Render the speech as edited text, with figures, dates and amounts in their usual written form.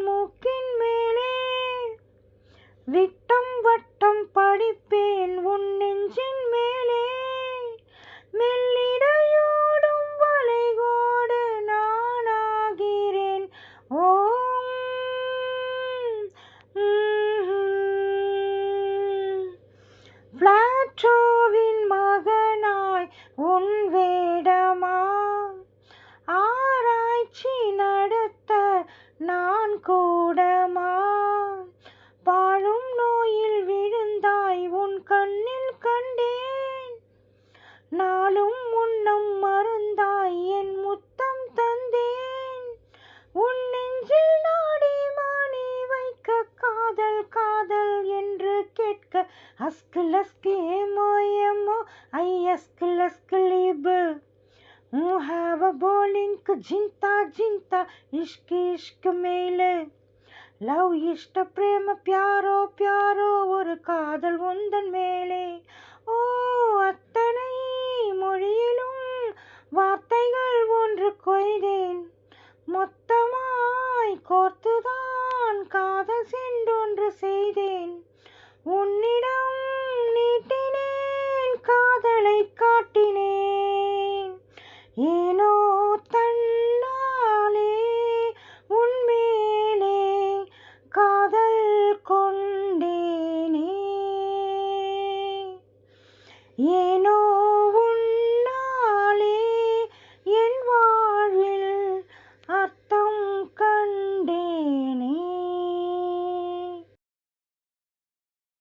மூக்கின் மேலே விட்டம் வட்டம் படிப்பேன் உன் நெஞ்சின் மேலே மெல்லிடையோடும் வளைகோடு நானாகிறேன் ஓம் பிளாட்டோவின் மகனாய் உன் வேடமா ஆராய்ச்சி நடத்த நான் கூடமா பாழும் நோயில் விழுந்தாய் உன் கண்ணில் கண்டேன் நாளும் முன்னம் மறந்தாய் என் முத்தம் தந்தேன் உன் நெஞ்சில் நாடி மாணி வைக்க காதல் காதல் என்று கேட்க அஸ்கு லஸ்கு ஏமோ ஏமோ ஐ அஸ்கு லஸ்கு லீபு have a bowling Zinta Zinta Ishq Ishq மேலே லவ் இஷ்ட பிரேம பியாரோ பியாரோ ஒரு காதல் உந்தன் மேலே ஓ அத்தனை மொழியிலும் வார்த்தைகள் ஒன்று கொய்தேன் மொத்தமாய் கோர்த்துதான் காதல் சென்றொன்று செய்தேன் உன்னிடம்